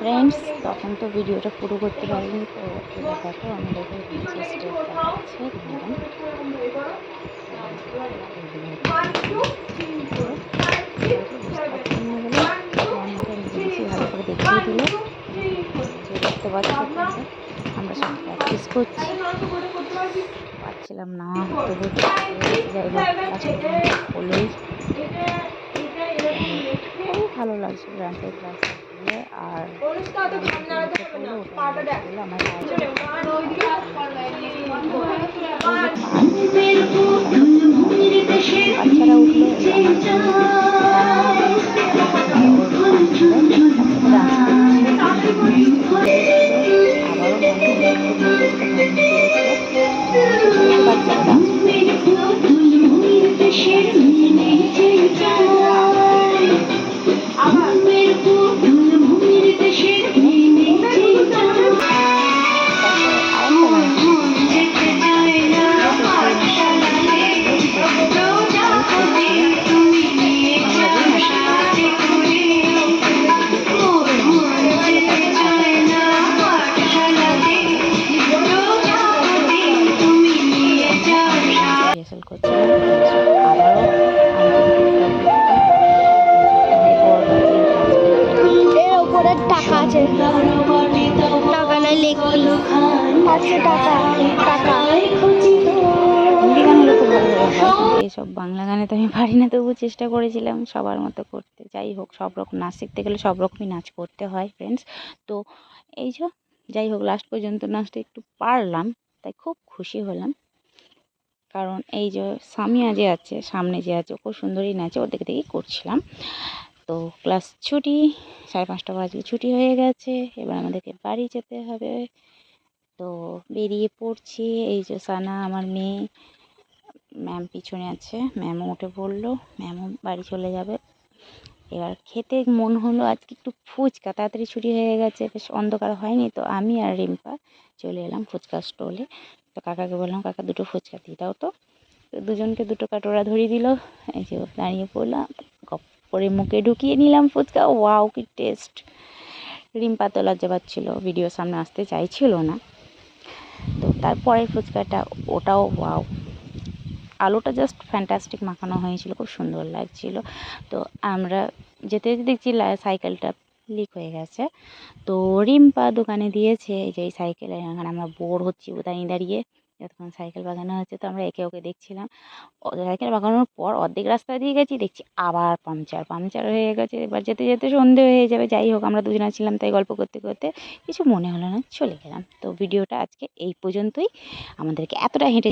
Friends তখন তো ভিডিওটা পুরো করতে পারিনি, তো এবার দেখো আমাদেরকে নিচে স্টেপ দেখাচ্ছে ম্যাডাম। এইগুলো বুঝতে পারছেন না বলে ম্যামকে নিজে নিজে ভালো করে দেখিয়ে দিল। যে দেখতে পাচ্ছ আমরা সব প্র্যাকটিস করছি, পারছিলাম না তবু যাই হোক লাস্ট পর্যন্ত হলোই। খুবই ভালো লাগছে ডান্সের ক্লাস গিয়ে। আর আমার বাচ্চারা উঠলো আবারও বাচ্চারা ডান্স টাকা আছে, টাকা নাই লেগ পিস আছে, টাকা টাকা। হিন্দি গানগুলো খুব ভালো লাগে, এইসব বাংলা গানে তো আমি পারি না, তবু চেষ্টা করেছিলাম সবার মতো করতে। যাই হোক সব রকম নাচ শিখতে গেলে সব রকমই নাচ করতে হয় ফ্রেন্ডস। তো এই যে যাই হোক লাস্ট পর্যন্ত নাচটা একটু পারলাম, তাই খুব খুশি হলাম। কারণ এই যে সামিয়া যে আছে সামনে যে আছে খুব সুন্দরই নাচে, ওর দেখে দেখেই করছিলাম। তো ক্লাস ছুটি 5:30 বাজে ছুটি হয়ে গেছে, এবার আমাদেরকে বাড়ি যেতে হবে। তো বেরিয়ে পড়ছি। এই যে সানা আমার মেয়ে, ম্যাম পিছনে আছে, ম্যামও উঠে পড়লো, ম্যামও বাড়ি চলে যাবে। এবার খেতে মন হলো আজকে একটু ফুচকা, তাড়াতাড়ি ছুটি হয়ে গেছে, বেশ অন্ধকার হয়নি, তো আমি আর রিম্পা চলে এলাম ফুচকা স্টলে। তো কাকাকে বললাম কাকা দুটো ফুচকা দিয়ে দাও। তো দুজনকে দুটো কাটোরা ধরিয়ে দিল। এই যে দাঁড়িয়ে পড়লাম, গপ করে মুখে ঢুকিয়ে নিলাম ফুচকা। ওয়াও কি টেস্ট! রিম্পা তো লজ্জা পাচ্ছিল, ভিডিও সামনে আসতে চাইছিল না। তো তারপরের ফুচকাটা ওটাও ওয়াও, আলুটা জাস্ট ফ্যান্টাস্টিক মাখানো হয়েছিল, খুব সুন্দর লাগছিল। তো আমরা যেতে যেতে দেখছি সাইকেলটা লিক হয়ে গেছে। তো রিম্পা দোকানে দিয়েছে এই যে এই সাইকেল, এখানে আমরা বোর হচ্ছি দাঁড়িয়ে দাঁড়িয়ে, যতক্ষণ সাইকেল বাগানো হচ্ছে। তো আমরা একে ওকে দেখছিলাম। সাইকেল বাগানোর পর অর্ধেক রাস্তা দিয়ে গেছি, দেখছি আবার পাংচার হয়ে গেছে। এবার যেতে যেতে সন্ধে হয়ে যাবে। যাই হোক আমরা দুজনে ছিলাম, তাই গল্প করতে করতে কিছু মনে হলো না, চলে গেলাম। তো ভিডিওটা আজকে এই পর্যন্তই। আমাদেরকে এতটা হেঁটে